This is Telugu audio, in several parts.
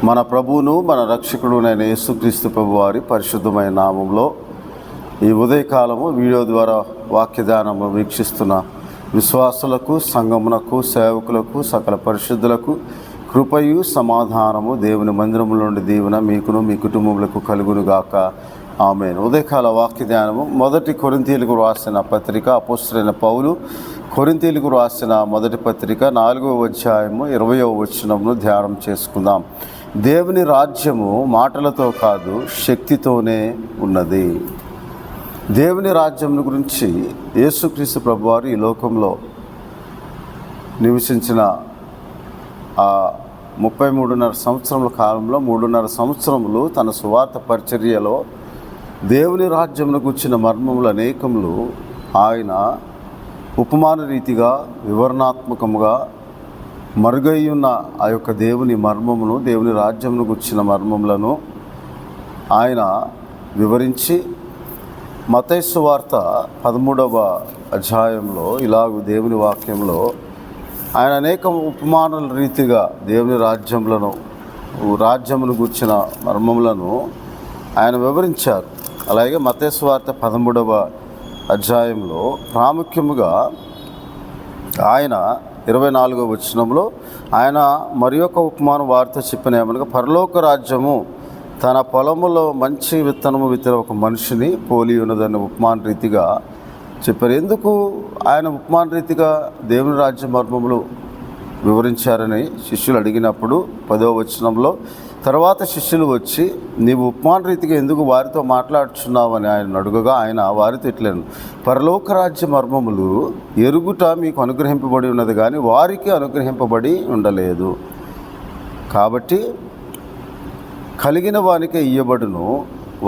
మన ప్రభువును మన రక్షకుడునైన యేసుక్రీస్తు ప్రభువారి పరిశుద్ధమైన నామంలో ఈ ఉదయకాలము వీడియో ద్వారా వాక్యదానము వీక్షిస్తున్న విశ్వాసులకు, సంఘమునకు, సేవకులకు, సకల పరిశుద్ధులకు కృపయు సమాధానము దేవుని మందిరములో నుండి దీవెన మీకును మీ కుటుంబములకు కలుగునుగాక. ఆమేన్. ఉదయకాల వాక్యధ్యానము మొదటి కొరింథీయులకు రాసిన పత్రిక, అపోస్తలుడైన పౌలు కొరింథీయులకు రాసిన మొదటి పత్రిక 4వ అధ్యాయము 20వ వచనమును ధ్యానం చేసుకుందాం. దేవుని రాజ్యము మాటలతో కాదు, శక్తితోనే ఉన్నది. దేవుని రాజ్యం గురించి యేసుక్రీస్తు ప్రభువారు ఈ లోకంలో నివసించిన ఆ 33.5 సంవత్సరముల కాలంలో 3.5 సంవత్సరములు తన సువార్త పరిచర్యలో దేవుని రాజ్యమును గుర్చిన మర్మములు అనేకములు ఆయన ఉపమాన రీతిగా వివరణాత్మకముగా మరుగయ్యున్న ఆ యొక్క దేవుని మర్మమును, దేవుని రాజ్యమును గుర్చిన మర్మములను ఆయన వివరించి మత్తయి సువార్త 13వ అధ్యాయంలో ఇలాగూ దేవుని వాక్యంలో ఆయన అనేక ఉపమానాల రీతిగా దేవుని రాజ్యమును గుర్చిన మర్మములను ఆయన వివరించారు. అలాగే మత్తయి సువార్త 13వ అధ్యాయంలో ప్రాముఖ్యముగా ఆయన 24వ వచనంలో ఆయన మరి యొక్క ఉపమానం వారితో చెప్పిన ఏమనగా, పరలోక రాజ్యము తన పొలములో మంచి విత్తనము విత్తిన ఒక మనిషిని పోలి ఉన్నదని ఉపమాన రీతిగా చెప్పారు. ఎందుకు ఆయన ఉపమాన రీతిగా దేవుని రాజ్య మర్మములు వివరించారని శిష్యులు అడిగినప్పుడు 10వ వచనంలో, తర్వాత శిష్యులు వచ్చి నీవు ఉపమాన రీతిగా ఎందుకు వారితో మాట్లాడుచున్నావు అని ఆయన అడుగగా ఆయన వారితో ఇట్లేను, పరలోక రాజ్య మర్మములు ఎరుగుట మీకు అనుగ్రహింపబడి ఉన్నది కానీ వారికి అనుగ్రహింపబడి ఉండలేదు. కాబట్టి కలిగిన వానికే ఇయ్యబడును,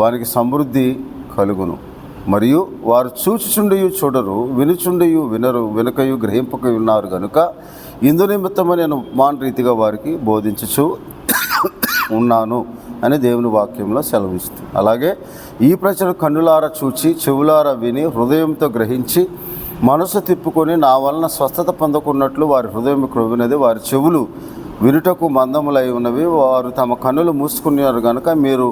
వానికి సమృద్ధి కలుగును. మరియు వారు చూచుచుండియు చూడరు, వినుచుండియు వినరు, వెనుకయు గ్రహింపక ఉన్నారు కనుక ఇందు నిమిత్తమని నేను ఉపమాన రీతిగా వారికి బోధించుచు ఉన్నాను అని దేవుని వాక్యంలో సెలవిస్తుంది. అలాగే ఈ ప్రజలు కన్నులారా చూచి, చెవులారా విని, హృదయంతో గ్రహించి, మనసు తిప్పుకొని నా వలన స్వస్థత పొందకున్నట్లు వారి హృదయం క్రొవ్వినది, వారి చెవులు వినుటకు మందములై ఉన్నవి, వారు తమ కన్నులు మూసుకున్నారు కనుక మీరు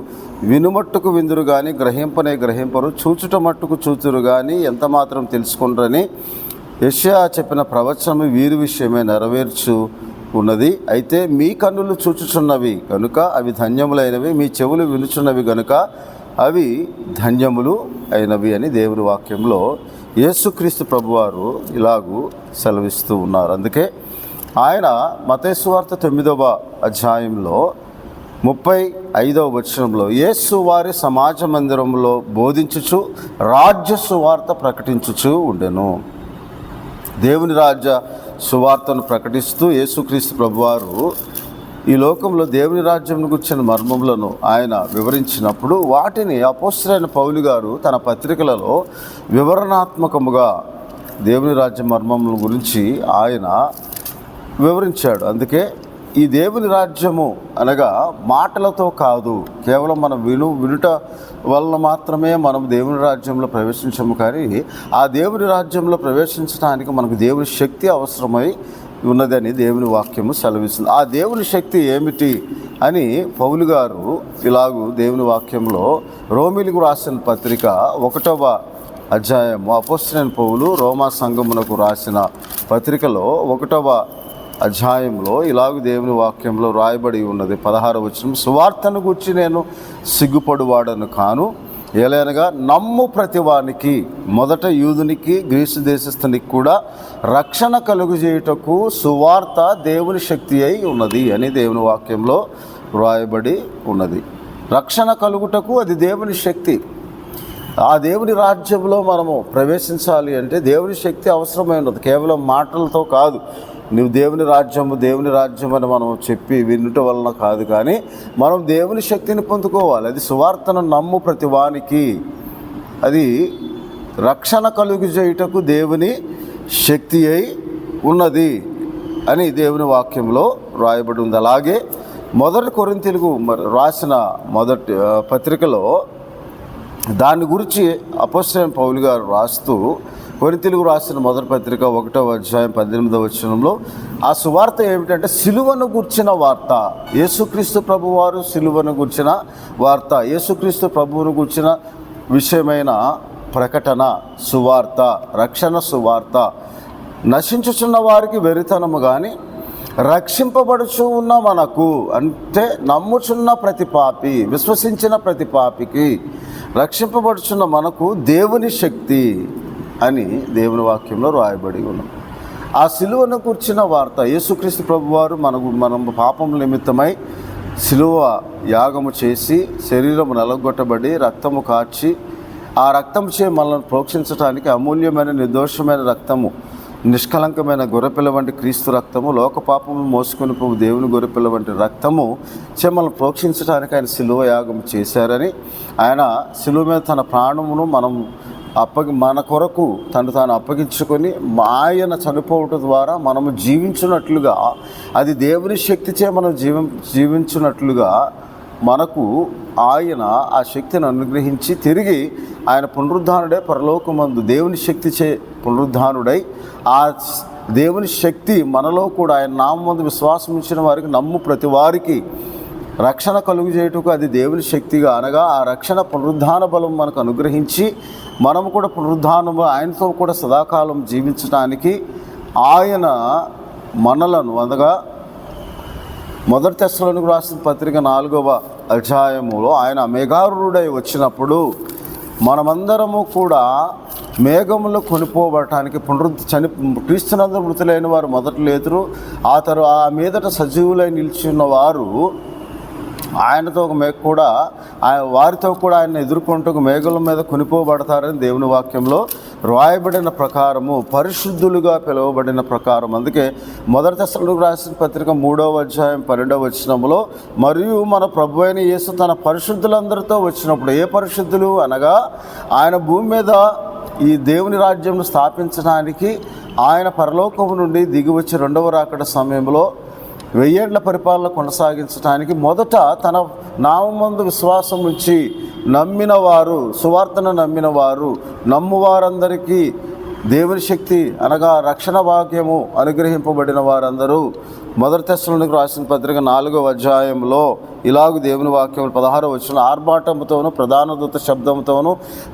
వినుమట్టుకు విందురు కానీ గ్రహింపనే గ్రహింపరు, చూచుట మట్టుకు చూచురు కానీ ఎంత మాత్రం తెలుసుకుంటారని యెషయా చెప్పిన ప్రవచనము వీరి విషయమే నెరవేర్చు ఉన్నది. అయితే మీ కన్నులు చూచుచున్నవి కనుక అవి ధన్యములైనవి, మీ చెవులు వినుచున్నవి కనుక అవి ధన్యములు అయినవి అని దేవుని వాక్యంలో యేసుక్రీస్తు ప్రభువారు ఇలాగూ సెలవిస్తూ ఉన్నారు. అందుకే ఆయన మత్తయి సువార్త 9వ అధ్యాయంలో 35వ వచనంలో యేసు వారి సమాజ మందిరంలో బోధించుచు రాజ్య సువార్త ప్రకటించుచు ఉండెను. దేవుని రాజ్య సువార్తను ప్రకటిస్తూ యేసుక్రీస్తు ప్రభువారు ఈ లోకంలో దేవుని రాజ్యం గురించిన మర్మములను ఆయన వివరించినప్పుడు వాటిని అపోస్తలుడైన పౌలు గారు తన పత్రికలలో వివరణాత్మకముగా దేవుని రాజ్య మర్మముల గురించి ఆయన వివరించాడు. అందుకే ఈ దేవుని రాజ్యము అనగా మాటలతో కాదు, కేవలం మనం వినుట వలన మాత్రమే మనం దేవుని రాజ్యంలో ప్రవేశించము. కానీ ఆ దేవుని రాజ్యంలో ప్రవేశించడానికి మనకు దేవుని శక్తి అవసరమై ఉన్నదని దేవుని వాక్యము సెలవిస్తుంది. ఆ దేవుని శక్తి ఏమిటి అని పౌలు గారు ఇలాగూ దేవుని వాక్యంలో రోమీయులకు రాసిన పత్రిక 1వ అధ్యాయము అపోస్తలుడైన పౌలు రోమా సంఘమునకు రాసిన పత్రికలో 1వ అధ్యాయంలో ఇలాగూ దేవుని వాక్యంలో రాయబడి ఉన్నది. 16వ వచనం, సువార్తను గూర్చి నేను సిగ్గుపడువాడను కాను, ఏలైనగా నమ్ము ప్రతివానికి, మొదట యూదునికి గ్రీసు దేశస్థునికి కూడా రక్షణ కలుగజేయుటకు సువార్త దేవుని శక్తి అయి ఉన్నది అని దేవుని వాక్యంలో రాయబడి ఉన్నది. రక్షణ కలుగుటకు అది దేవుని శక్తి. ఆ దేవుని రాజ్యంలో మనము ప్రవేశించాలి అంటే దేవుని శక్తి అవసరమై ఉన్నది, కేవలం మాటలతో కాదు. నువ్వు దేవుని రాజ్యం అని మనం చెప్పి వినుట వలన కాదు, కానీ మనం దేవుని శక్తిని పొందుకోవాలి. అది సువార్తను నమ్ము ప్రతి వానికి, అది రక్షణ కలుగజేయుటకు దేవుని శక్తి అయి ఉన్నది అని దేవుని వాక్యంలో రాయబడి ఉంది. అలాగే మొదటి కొరింథీయులకు రాసిన మొదటి పత్రికలో దాని గురించి అపోస్తలుడైన పౌలు గారు రాస్తూ కొరింథీయులకు రాసిన మొదటి పత్రిక 1వ అధ్యాయం 18వ వచనంలో ఆ సువార్త ఏమిటంటే సిలువను గుర్చిన వార్త. యేసుక్రీస్తు ప్రభువారు సిలువను గుర్చిన వార్త, యేసుక్రీస్తు ప్రభువును గుర్చిన విషయమైన ప్రకటన, సువార్త, రక్షణ సువార్త. నశించుచున్న వారికి వెరితనము కానీ రక్షింపబడుచు ఉన్న మనకు, అంటే నమ్ముచున్న ప్రతి పాపి, విశ్వసించిన ప్రతి పాపికి రక్షింపబడుచున్న మనకు దేవుని శక్తి అని దేవుని వాక్యంలో రాయబడి ఉన్నాం. ఆ సిలువను కూర్చిన వార్త, యేసుక్రీస్తు ప్రభువారు మనం పాపం నిమిత్తమై సిలువ యాగము చేసి శరీరము నలగొట్టబడి రక్తము కార్చి ఆ రక్తం చే మనల్ని ప్రోక్షించడానికి అమూల్యమైన నిర్దోషమైన రక్తము, నిష్కలంకమైన గొర్రెపిల్ల వంటి క్రీస్తు రక్తము, లోక పాపము మోసుకొని పోవు దేవుని గొర్రెపిల్ల వంటి రక్తము చే మనల్ని ప్రోక్షించడానికి ఆయన సిలువ యాగం చేశారని, ఆయన సిలువ మీద తన ప్రాణమును మన కొరకు తాను అప్పగించుకొని ఆయన చనిపోవటం ద్వారా మనము జీవించినట్లుగా, అది దేవుని శక్తి చే మనం జీవించినట్లుగా మనకు ఆయన ఆ శక్తిని అనుగ్రహించి తిరిగి ఆయన పునరుద్ధానుడై పరలోకమందు దేవుని శక్తి చే పునరుద్ధానుడై ఆ దేవుని శక్తి మనలో కూడా ఆయన నామమందు విశ్వాసం ఇచ్చిన వారికి, నమ్ము ప్రతి వారికి రక్షణ కలుగు చేయుటకు అది దేవుని శక్తిగా, అనగా ఆ రక్షణ పునరుద్ధాన బలం మనకు అనుగ్రహించి మనము కూడా పునరుద్ధానము ఆయనతో కూడా సదాకాలం జీవించడానికి ఆయన మనలను, అనగా మొదటి తెస్సలోనికీయులకు రాసిన పత్రిక 4వ అధ్యాయములో ఆయన మేఘారూఢుడై వచ్చినప్పుడు మనమందరము కూడా మేఘములో కొనిపోబడటానికి క్రీస్తునందు మృతులైన వారు మొదట లేతురు, ఆ మీదట సజీవులై నిలిచి ఉన్నవారు ఆయనతో కూడా వారితో కూడా ఆయన ఎదుర్కొంటూ మేఘల మీద కొనిపోబడతారని దేవుని వాక్యంలో రాయబడిన ప్రకారము, పరిశుద్ధులుగా పిలువబడిన ప్రకారం. అందుకే మొదటి తెస్సలోనికీయులకు రాసిన పత్రిక 3వ అధ్యాయం 12వ వచనములో, మరియు మన ప్రభు అయిన యేసు తన పరిశుద్ధులందరితో వచ్చినప్పుడు, ఏ పరిశుద్ధులు అనగా ఆయన భూమి మీద ఈ దేవుని రాజ్యంను స్థాపించడానికి ఆయన పరలోకము నుండి దిగివచ్చి రెండవ రాకడ సమయంలో 1000 ఏళ్ల పరిపాలన కొనసాగించడానికి మొదట తన నామమందు విశ్వాసం ఉంచి నమ్మిన వారు, సువార్తను నమ్మిన వారు, నమ్మువారందరికీ దేవుని శక్తి అనగా రక్షణ భాగ్యము అనుగ్రహింపబడిన వారందరూ మొదటి తెస్సలోనికీయులకు రాసిన పత్రిక 4వ అధ్యాయంలో ఇలాగూ దేవుని వాక్యం 16వ వచనం, ఆర్భాటముతోనూ ప్రధాన దూత శబ్దంతోనూ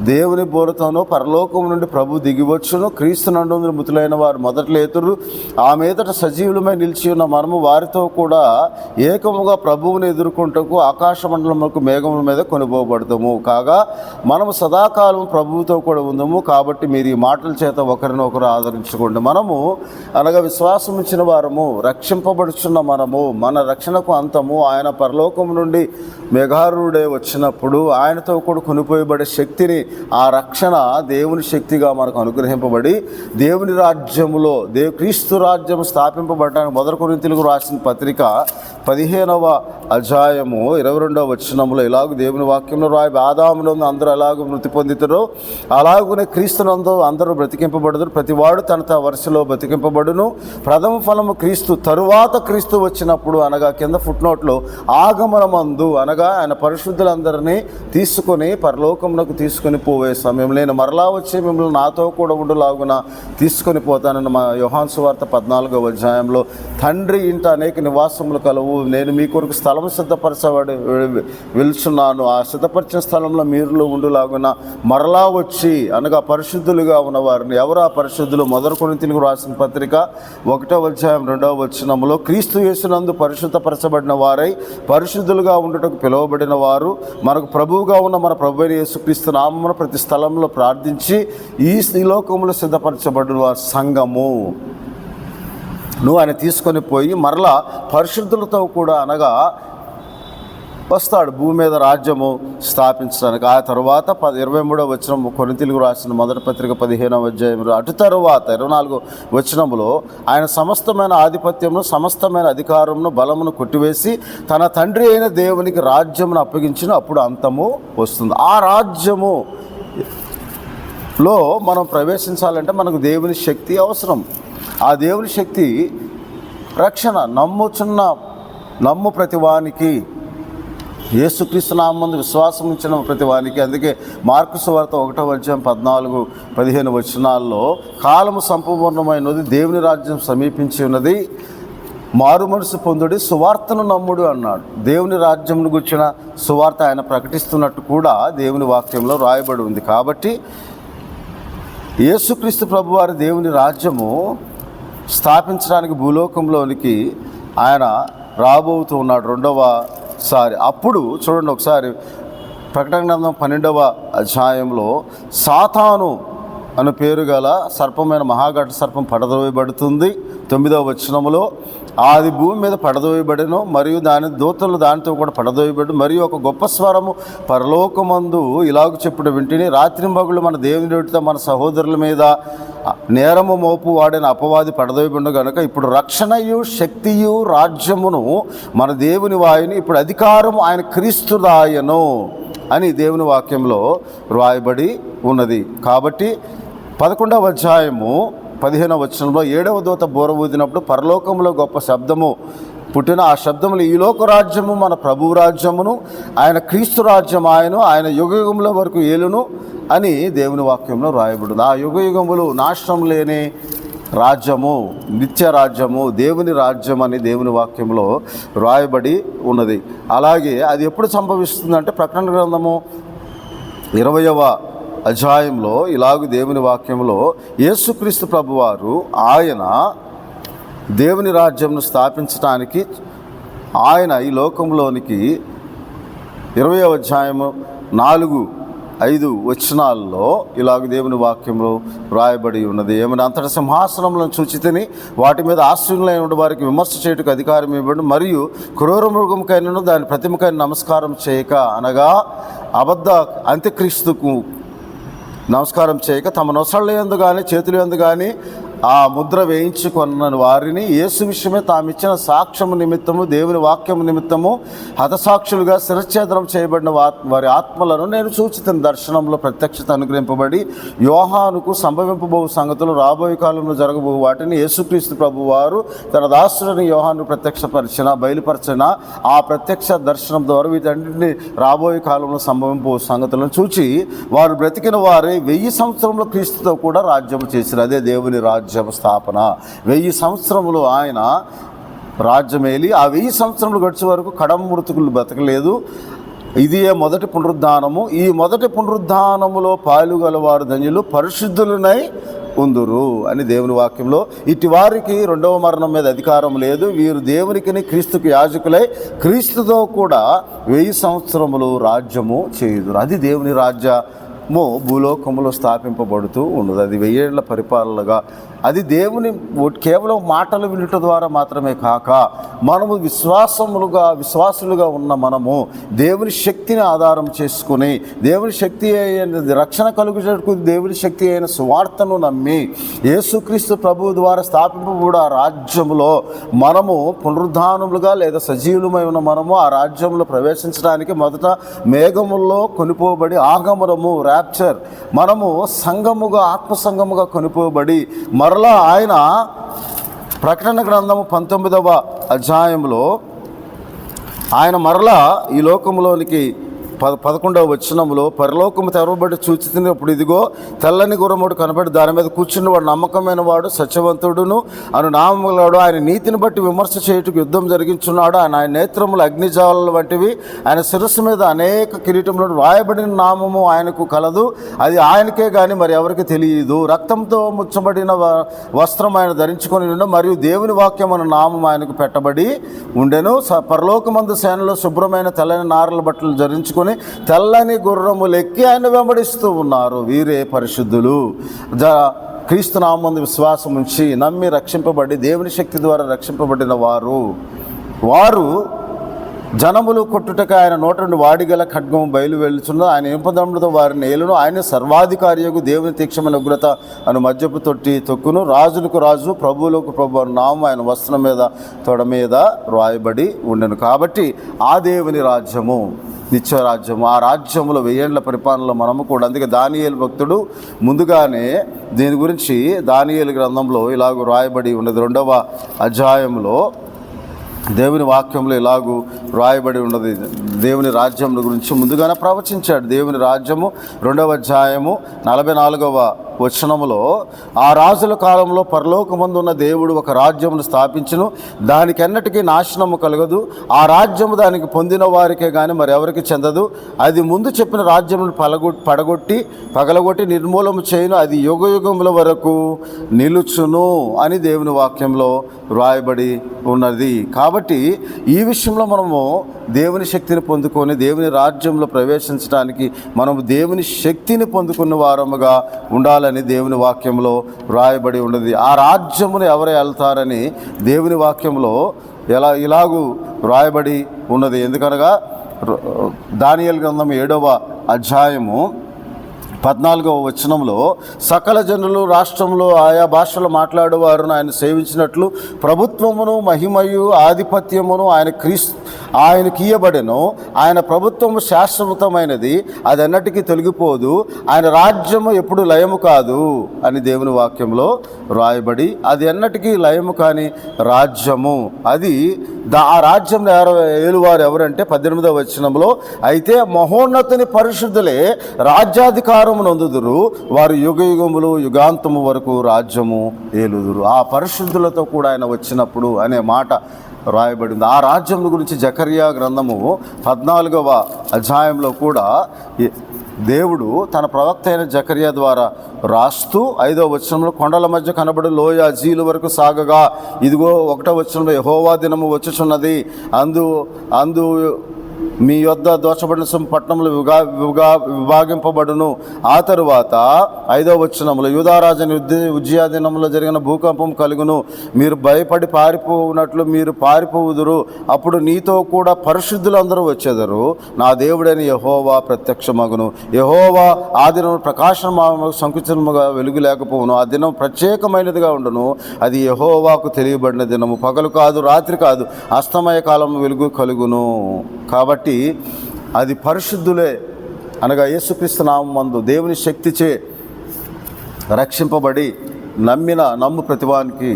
దేవుని బోరుతోనూ పరలోకం నుండి ప్రభు దిగివచ్చును, క్రీస్తు నందు మృతులైన వారు మొదట లేతురు, ఆ మీదట సజీవులమై నిలిచి ఉన్న మనము వారితో కూడా ఏకముగా ప్రభువుని ఎదుర్కొంటకు ఆకాశ మండలములకు మేఘముల మీద కొనిపోబడతాము. కాగా మనము సదాకాలం ప్రభువుతో కూడా ఉందము. కాబట్టి మీరు ఈ మాటల చేత ఒకరినొకరు ఆదరించుకోండి. మనము అనగా విశ్వాసం ఇచ్చిన వారము, రక్షింపబడుచున్న మనము, మన రక్షణకు అంతము ఆయన పరలోకం నుండి మేఘారూఢుడై వచ్చినప్పుడు ఆయనతో కూడా కొనిపోయబడే శక్తిని, ఆ రక్షణ దేవుని శక్తిగా మనకు అనుగ్రహింపబడి దేవుని రాజ్యములో క్రీస్తు రాజ్యం స్థాపింపబడడానికి మొదటి కొరింథీయులకు రాసిన పత్రిక 15వ అధ్యాయము 22వ వచనములో ఇలాగ దేవుని వాక్యంలో ఆదామునందు అందరూ అలాగూ మృతి పొందుతారో అలాగునే క్రీస్తునందు అందరూ బ్రతికింపబడుదురు, ప్రతివాడు తన వరుసలో బ్రతికింపబడును. ప్రథమ ఫలము క్రీస్తు, తరువాత క్రీస్తు వచ్చినప్పుడు, అనగా కింద ఫుట్నోట్లో ఆగమనమందు, అనగా ఆయన పరిశుద్ధులందరినీ తీసుకొని పరలోకమునకు తీసుకొని పోయే సమయంలో నేను మరలా వచ్చి మిమ్మల్ని నాతో కూడా ఉండులాగున తీసుకొని పోతానని మా యోహాను సువార్త 14వ అధ్యాయంలో, తండ్రి ఇంట అనేక నివాసములు కలవు, నేను మీ కొరకు స్థలం సిద్ధపరచబడి వెళ్తున్నాను, ఆ సిద్ధపరిచిన స్థలంలో మీరు ఉండులాగున మరలా వచ్చి, అనగా పరిశుద్ధులుగా ఉన్నవారిని. ఎవరు ఆ పరిశుద్ధులు? మొదటి కొరింథీయులకు రాసిన పత్రిక 1వ అధ్యాయం 2వ వచనములో, క్రీస్తు యేసునందు పరిశుద్ధపరచబడిన వారై పరిశుద్ధులుగా ఉండుటకు పిలువబడిన వారు, మనకు ప్రభువుగా ఉన్న మన ప్రభు అయిన యేసుక్రీస్తు నామమున ప్రతి స్థలంలో ప్రార్థించి ఈ లోకములో సిద్ధపరచబడిన వారు సంఘము. నువ్వు ఆయన తీసుకొని పోయి మరలా పరిశుద్ధులతో కూడా, అనగా వస్తాడు భూమి మీద రాజ్యము స్థాపించడానికి. ఆ తర్వాత 23వ వచనం కొరింథీయులకు రాసిన మొదటి పత్రిక 15వ అధ్యాయంలో, అటు తరువాత 24వ వచనములో ఆయన సమస్తమైన ఆధిపత్యమును, సమస్తమైన అధికారమును, బలమును కొట్టివేసి తన తండ్రి అయిన దేవునికి రాజ్యమును అప్పగించిన, అప్పుడు అంతము వస్తుంది. ఆ రాజ్యములో మనం ప్రవేశించాలంటే మనకు దేవుని శక్తి అవసరం. ఆ దేవుని శక్తి రక్షణ, నమ్ము ప్రతివానికి యేసుక్రీస్తు నామముందు విశ్వాసం ఉంచిన ప్రతి వానికి, అందుకే మార్కు సువార్త 1:14-15 వచనాల్లో కాలము సంపూర్ణమైనది, దేవుని రాజ్యం సమీపించి ఉన్నది, మారు మనసు పొందుడి, సువార్తను నమ్ముడు అన్నాడు. దేవుని రాజ్యంను గుర్చిన సువార్త ఆయన ప్రకటిస్తున్నట్టు కూడా దేవుని వాక్యంలో రాయబడి ఉంది. కాబట్టి యేసుక్రీస్తు ప్రభువారి దేవుని రాజ్యము స్థాపించడానికి భూలోకంలోనికి ఆయన రాబోతూ ఉన్నాడు రెండవసారి. అప్పుడు చూడండి ఒకసారి ప్రకటన గ్రంథం 12వ అధ్యాయంలో సాతాను అనే పేరు గల సర్పమైన మహాఘట సర్పం పడదోయబడుతుంది. 9వ వచనములో అది భూమి మీద పడదోయబడెను, మరియు దాని దూతలు దానితో కూడా పడదోయబడి, మరియు ఒక గొప్ప స్వరము పరలోకమందు ఇలాగ చెప్పుడు వింటిని, రాత్రింబగళ్ళు మన దేవుని ఎదుట మన సహోదరుల మీద నేరము మోపు వాడిన అపవాది పడదోయబడిన కనుక ఇప్పుడు రక్షణయు శక్తియు రాజ్యమును మన దేవుని వాయుని, ఇప్పుడు అధికారము ఆయన క్రీస్తుదాయను అని దేవుని వాక్యంలో వ్రాయబడి ఉన్నది. కాబట్టి 11వ అధ్యాయము 15వ వచనంలో 7వ దూత బూర ఊదినప్పుడు పరలోకంలో గొప్ప శబ్దము పుట్టిన, ఆ శబ్దములు ఈ లోక రాజ్యము మన ప్రభువు రాజ్యమును, ఆయన క్రీస్తు రాజ్యం ఆయన యుగయుగముల వరకు ఏలును అని దేవుని వాక్యంలో రాయబడింది. ఆ యుగయుగములు నాశనం లేని రాజ్యము, నిత్య రాజ్యము, దేవుని రాజ్యం అని దేవుని వాక్యంలో రాయబడి ఉన్నది. అలాగే అది ఎప్పుడు సంభవిస్తుందంటే ప్రకటన గ్రంథము 20వ అధ్యాయంలో ఇలాగ దేవుని వాక్యంలో యేసుక్రీస్తు ప్రభువారు ఆయన దేవుని రాజ్యంను స్థాపించడానికి ఆయన ఈ లోకంలోనికి 20వ అధ్యాయము 4-5 వచనాల్లో ఇలాగ దేవుని వాక్యంలో వ్రాయబడి ఉన్నది. ఏమని, అంతటి సింహాసనములను చూచితిని, వాటి మీద ఆశ్రయులైన వారికి విమర్శ చేయుటకు అధికారం ఇవ్వబడి, మరియు క్రూర మృగముకైనను దాని ప్రతిమకైన నమస్కారం చేయక, అనగా అబద్ధ అంత్యక్రీస్తుకు నమస్కారం చేయక, తమ నొసళ్ళ యందు కానీ చేతుల యందు కానీ ఆ ముద్ర వేయించుకున్న వారిని యేసు విషయమే తామిచ్చిన సాక్ష్యము నిమిత్తము, దేవుని వాక్యము నిమిత్తము హతసాక్షులుగా శిరచ్ఛేదనం చేయబడిన వారి ఆత్మలను నేను సూచితున్న దర్శనంలో ప్రత్యక్షత అనుగ్రహింపబడి, యోహానుకు సంభవింపబో సంగతులు రాబోయే కాలంలో జరగబో వాటిని యేసుక్రీస్తు ప్రభు వారు తన దాసుడిని యోహాను బయలుపరిచిన ఆ ప్రత్యక్ష దర్శనం ద్వారా వీటన్నింటినీ రాబోయే కాలంలో సంభవింపబో సంగతులను చూచి వారు బ్రతికిన వారే 1000 సంవత్సరంలో క్రీస్తుతో కూడా రాజ్యం చేశారు. అదే దేవుని రాజ్యం స్థాపన. 1000 సంవత్సరములు ఆయన రాజ్యమేలి ఆ 1000 సంవత్సరములు గడిచే వరకు కడమృతుకులు బతకలేదు. ఇది మొదటి పునరుద్ధానము. ఈ మొదటి పునరుద్ధానములో పాలుగలవారు ధన్యులు, పరిశుద్ధులనై ఉందురు అని దేవుని వాక్యంలో. ఇటు వారికి రెండవ మరణం మీద అధికారం లేదు. వీరు దేవునికి క్రీస్తుకు యాజకులై క్రీస్తుతో కూడా 1000 సంవత్సరములు రాజ్యము చేయుదురు. అది దేవుని రాజ్యము భూలోకములో స్థాపింపబడుతూ ఉన్నది. అది 1000 ఏళ్ల పరిపాలనగా. అది దేవుని కేవలం మాటలు వినుట ద్వారా మాత్రమే కాక, మనము విశ్వాసులుగా ఉన్న మనము దేవుని శక్తిని ఆధారం చేసుకుని, దేవుని శక్తి అయిన రక్షణ కలుగుటకు దేవుని శక్తి అయిన సువార్తను నమ్మి యేసుక్రీస్తు ప్రభువు ద్వారా స్థాపింపబడిన ఆ రాజ్యములో మనము పునరుద్ధానములుగా లేదా సజీవులమై ఉన్న మనము ఆ రాజ్యంలో ప్రవేశించడానికి మొదట మేఘముల్లో కొనిపోబడి, ఆగమనము ర్యాప్చర్, మనము సంఘముగా ఆత్మసంఘముగా కొనిపోబడి మరలా ఆయన ప్రకటన గ్రంథము 19వ అధ్యాయంలో ఆయన మరలా ఈ లోకంలోనికి 11వ వచనంలో పరలోకము తెరవబడి చూచినప్పుడు ఇదిగో తెల్లని గుర్రముడు కనబడి దాని మీద కూర్చుని వాడు నమ్మకమైన వాడు, సత్యవంతుడును అను నామములాడు. ఆయన నీతిని బట్టి విమర్శ చేయుటకు యుద్ధం జరిగించున్నాడు. ఆయన నేత్రములు అగ్నిజ్వాలల వంటివి, ఆయన శిరస్సు మీద అనేక కిరీటములు రాయబడిన నామము ఆయనకు కలదు. అది ఆయనకే కానీ మరి ఎవరికి తెలియదు. రక్తంతో ముచ్చబడిన వస్త్రం ఆయన ధరించుకొని ఉండ, మరియు దేవుని వాక్యం అన్న నామం ఆయనకు పెట్టబడి ఉండెను. పరలోకమందు సేనలో శుభ్రమైన తెల్లని నారల బట్టలు ధరించుకొని తెల్లని గుర్రములెక్కి ఆయన వెంబడిస్తూ ఉన్నారు. వీరే పరిశుద్ధులు, క్రీస్తు నామముందు విశ్వాసం ఉంచి నమ్మి రక్షింపబడి దేవుని శక్తి ద్వారా రక్షింపబడిన వారు జనములు కొట్టుటక ఆయన నోట నుండి వాడిగల ఖడ్గము బయలు వెళ్తున్నది. ఆయన ఇంపదములతో వారిని ఏలును. ఆయన సర్వాధికారియగు దేవుని తీక్షమైన ఉగ్రత అను మద్యపు తొట్టి తొక్కును. రాజులకు రాజు, ప్రభువులకు ప్రభు అను నామం ఆయన వస్త్రం మీద తొడ మీద రాయబడి ఉండెను. కాబట్టి ఆ దేవుని రాజ్యము నిత్య రాజ్యము, ఆ రాజ్యములో 1000 ఏళ్ల పరిపాలనలో మనము కూడా. అందుకే దానియేలు భక్తుడు ముందుగానే దీని గురించి దానియేలు గ్రంథంలో ఇలాగ రాయబడి ఉన్నది. 2వ అధ్యాయంలో దేవుని వాక్యంలో ఇలాగూ వ్రాయబడి ఉన్నది. దేవుని రాజ్యం గురించి ముందుగానే ప్రవచించాడు. దేవుని రాజ్యము 2వ అధ్యాయము 44వ వచనములో, ఆ రాజుల కాలంలో పరలోకమందు ఉన్న దేవుడు ఒక రాజ్యమును స్థాపించును, దానికెన్నటికీ నాశనము కలగదు, ఆ రాజ్యము దానికి పొందిన వారికే కానీ మరెవరికి చెందదు, అది ముందు చెప్పిన రాజ్యమును పగలగొట్టి నిర్మూలము చేయును, అది యుగయుగముల వరకు నిలుచును అని దేవుని వాక్యంలో వ్రాయబడి ఉన్నది. కాబట్టి ఈ విషయంలో మనము దేవుని శక్తిని పొందుకొని దేవుని రాజ్యంలో ప్రవేశించడానికి మనము దేవుని శక్తిని పొందుకున్న వారముగా ఉండాలని దేవుని వాక్యంలో వ్రాయబడి ఉన్నది. ఆ రాజ్యమును ఎవరు వెళ్తారని దేవుని వాక్యంలో ఇలాగూ వ్రాయబడి ఉన్నది. ఎందుకనగా దానియేలు గ్రంథం 7వ అధ్యాయము 14వ వచనంలో, సకల జనులు రాష్ట్రంలో ఆయా భాషలు మాట్లాడేవారు ఆయన సేవించినట్లు ప్రభుత్వమును మహిమయు ఆధిపత్యమును ఆయనకి ఇయ్యబడెను. ఆయన ప్రభుత్వము శాశ్వతమైనది, అది అన్నటికీ తొలగిపోదు, ఆయన రాజ్యము ఎప్పుడు లయము కాదు అని దేవుని వాక్యంలో వ్రాయబడి, అది అన్నటికీ లయము కాని రాజ్యము అది. ఆ రాజ్యం ఏలువారు ఎవరంటే 18వ వచనంలో, అయితే మహోన్నతుని పరిశుద్ధులే రాజ్యాధికారము నొందుదురు, వారు యుగయుగములు యుగాంతము వరకు రాజ్యము ఏలుదురు. ఆ పరిశుద్ధులతో కూడా ఆయన వచ్చినప్పుడు అనే మాట రాయబడింది. ఆ రాజ్యం గురించి జకర్యా గ్రంథము 14వ అధ్యాయంలో కూడా దేవుడు తన ప్రవక్త అయిన జకర్యా ద్వారా రాస్తూ 5వ వచనంలో, కొండల మధ్య కనబడి లోయ అజీలు వరకు సాగగా, ఇదిగో 1వ వచనంలో, యెహోవా దినము వచ్చుచున్నది, అందు మీ యొద్ద దోచబడిన పట్టణములు విభాగింపబడును. ఆ తరువాత 5వ వచనంలో, యూదారాజుని ఉజ్జియా దినంలో జరిగిన భూకంపం కలుగును, మీరు భయపడి పారిపోవునట్లు మీరు పారిపోవుదురు, అప్పుడు నీతో కూడా పరిశుద్ధులందరూ వచ్చేదరు, నా దేవుడైన యెహోవా ప్రత్యక్షమగును. యెహోవా ఆ దినం ప్రకాశము సంకుచితముగా వెలుగు లేకపోవును, ఆ దినం ప్రత్యేకమైనదిగా ఉండును, అది యెహోవాకు తెలియబడిన దినము, పగలు కాదు రాత్రి కాదు, అస్తమయ కాలం వెలుగు కలుగును. కాబట్టి అది పరిశుద్ధులే అనగా యేసుక్రీస్తు నామమందు దేవుని శక్తిచే రక్షింపబడి నమ్ము ప్రతివానికి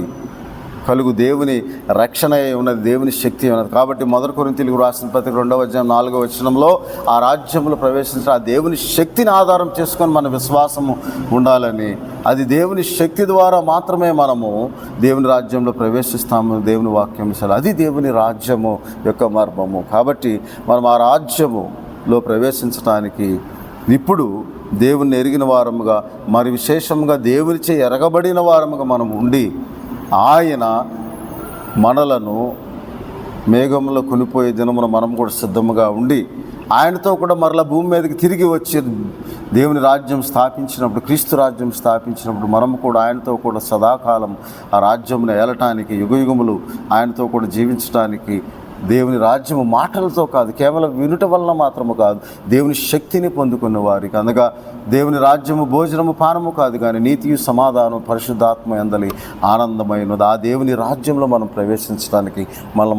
కలుగు దేవుని రక్షణ ఉన్నది, దేవుని శక్తి ఉన్నది. కాబట్టి 1 కొరింథీయులకు రాసిన పత్రిక 2వ అధ్యాయం 4వ వచనంలో, ఆ రాజ్యంలో ప్రవేశించిన ఆ దేవుని శక్తిని ఆధారం చేసుకొని మన విశ్వాసము ఉండాలని, అది దేవుని శక్తి ద్వారా మాత్రమే మనము దేవుని రాజ్యంలో ప్రవేశిస్తాము. దేవుని వాక్యం అది దేవుని రాజ్యము యొక్క మర్మము. కాబట్టి మనం ఆ రాజ్యములో ప్రవేశించడానికి ఇప్పుడు దేవుని ఎరిగిన వారముగా, మరి విశేషంగా దేవునిచే ఎరగబడిన వారముగా మనం ఉండి, ఆయన మనలను మేఘంలో కొనిపోయే దినమున మనం కూడా సిద్ధముగా ఉండి, ఆయనతో కూడా మరలా భూమి మీదకి తిరిగి వచ్చి దేవుని రాజ్యం స్థాపించినప్పుడు, క్రీస్తు రాజ్యం స్థాపించినప్పుడు మనం కూడా ఆయనతో కూడా సదాకాలం ఆ రాజ్యమును ఏలటానికి, యుగయుగములు ఆయనతో కూడా జీవించడానికి, దేవుని రాజ్యము మాటలతో కాదు, కేవలం వినుట వలన మాత్రము కాదు, దేవుని శక్తిని పొందుకున్న వారికి. అనగా దేవుని రాజ్యము భోజనము పానము కాదు, కానీ నీతియు సమాధానం పరిశుద్ధాత్మ యందలి ఆనందమైనది. ఆ దేవుని రాజ్యంలో మనం ప్రవేశించడానికి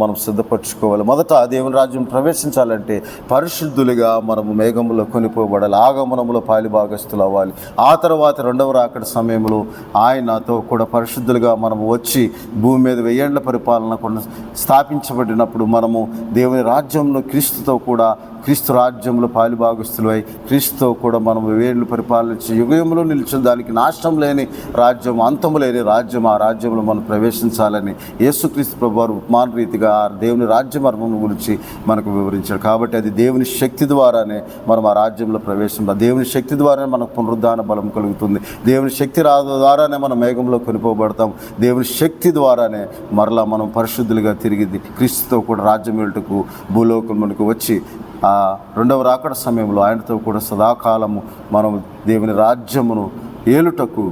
మనం సిద్ధపరచుకోవాలి. మొదట ఆ దేవుని రాజ్యం ప్రవేశించాలంటే పరిశుద్ధులుగా మనము మేఘములో కొనిపోబడాలి, ఆగమనములో పాలిభాగస్తులు అవ్వాలి. ఆ తర్వాత 2వ రాకడ సమయంలో ఆయనతో కూడా పరిశుద్ధులుగా మనము వచ్చి భూమి మీద 1000 ఏళ్ల పరిపాలన కూడా స్థాపించబడినప్పుడు మనము దేవుని రాజ్యంలో క్రీస్తు రాజ్యంలో పాలిభాగస్తులై క్రీస్తుతో కూడా మనం 1000 ఏళ్ళు పరిపాలించి యుగయుగంలో నిలిచిన దానికి నాశనం లేని రాజ్యం, అంతము లేని రాజ్యం, ఆ రాజ్యంలో మనం ప్రవేశించాలని యేసుక్రీస్తు ప్రభువారు ఉపమాన రీతిగా ఆ దేవుని రాజ్య మర్మం గురించి మనకు వివరించారు. కాబట్టి అది దేవుని శక్తి ద్వారానే మనం ఆ రాజ్యంలో ప్రవేశించాలి. దేవుని శక్తి ద్వారానే మనకు పునరుద్ధాన బలం కలుగుతుంది. దేవుని శక్తి ద్వారానే మనం మేఘంలో కొనిపోబడతాం. దేవుని శక్తి ద్వారానే మరలా మనం పరిశుద్ధులుగా తిరిగి క్రీస్తుతో కూడా రాజ్యం ఏలుటకు భూలోకమునకు వచ్చి ఆ 2వ రాకడ సమయంలో ఆయనతో కూడా సదాకాలము మనం దేవుని రాజ్యమును ఏలుటకు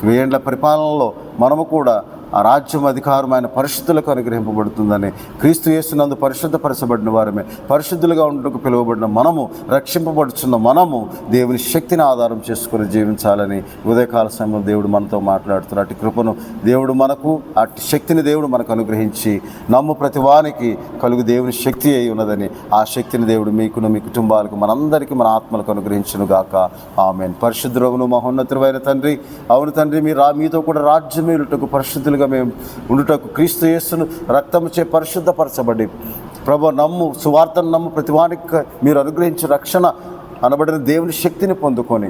1000 ఏళ్ల పరిపాలనలో మనము కూడా ఆ రాజ్యం అధికారం ఆయన పరిశుద్ధులకు అనుగ్రహింపబడుతుందని, క్రీస్తు యేసునందు పరిశుద్ధపరచబడిన వారమే, పరిశుద్ధులుగా ఉండటకు పిలువబడిన మనము, రక్షింపబడుచున్న మనము దేవుని శక్తిని ఆధారం చేసుకుని జీవించాలని ఉదయకాల సమయంలో దేవుడు మనతో మాట్లాడుతున్నారు. అటు కృపను దేవుడు మనకు, అటు శక్తిని దేవుడు మనకు అనుగ్రహించి నమ్ము ప్రతివానికి కలుగు దేవుని శక్తి అయి ఉన్నదని, ఆ శక్తిని దేవుడు మీకును మీ కుటుంబాలకు మనందరికీ మన ఆత్మలకు అనుగ్రహించును గాక. ఆమేన్. పరిశుద్ధుడగును మహోన్నతుడైన తండ్రి, అవును తండ్రి, మీతో కూడా రాజ్యమేలుటకు పరిశుద్ధులు పరిశుద్ధులుగా మేము ఉండుటకు క్రీస్తు యేసును రక్తముచే పరిశుద్ధపరచబడి ప్రభు నమ్ము సువార్తను నమ్ము ప్రతివానికి మీరు అనుగ్రహించిన రక్షణ అనబడిన దేవుని శక్తిని పొందుకొని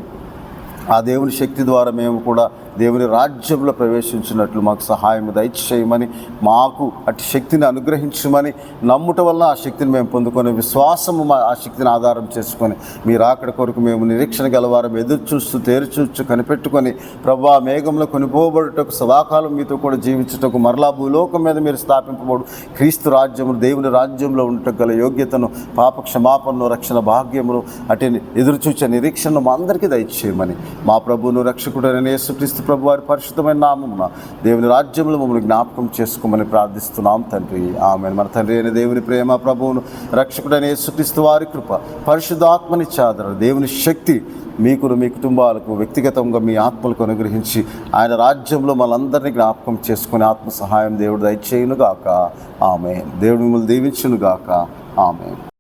ఆ దేవుని శక్తి ద్వారా మేము కూడా దేవుని రాజ్యంలో ప్రవేశించినట్లు మాకు సహాయం దయచేయమని, మాకు అటు శక్తిని అనుగ్రహించమని, నమ్ముట వల్ల ఆ శక్తిని మేము పొందుకొని విశ్వాసము ఆ శక్తిని ఆధారం చేసుకొని మీరు అక్కడ కొరకు మేము నిరీక్షణ గలవారం ఎదురు చూస్తూ తేరుచూస్తూ కనిపెట్టుకొని ప్రభా మేఘంలో కొనిపోబడుటకు సదాకాలం మీతో కూడా జీవించుటకు మరలా భూలోకం మీద మీరు స్థాపింపబడు క్రీస్తు రాజ్యము దేవుని రాజ్యంలో ఉండటం గల యోగ్యతను పాప క్షమాపణను రక్షణ భాగ్యమును అటు ఎదురు చూచే నిరీక్షణను మా అందరికీ దయచేయమని మా ప్రభువును రక్షకుడైన యేసుక్రీస్తు ప్రభు వారి పరిశుద్ధమైన నామమున దేవుని రాజ్యంలో మమ్మల్ని జ్ఞాపకం చేసుకోమని ప్రార్థిస్తున్నాం తండ్రి. ఆమేన్. మన తండ్రి అయిన దేవుని ప్రేమ, ప్రభువును రక్షకుడైన యేసుక్రీస్తు వారి కృప, పరిశుద్ధాత్మనిచ్చే ఆదరణ, దేవుని శక్తి మీకును మీ కుటుంబాలకు వ్యక్తిగతంగా మీ ఆత్మలకు అనుగ్రహించి ఆయన రాజ్యంలో మనందరినీ జ్ఞాపకం చేసుకుని ఆత్మ సహాయం దేవుడు దయచేయునుగాక. ఆమేన్. దేవుడు మిమ్మల్ని దీవించునుగాక. ఆమేన్.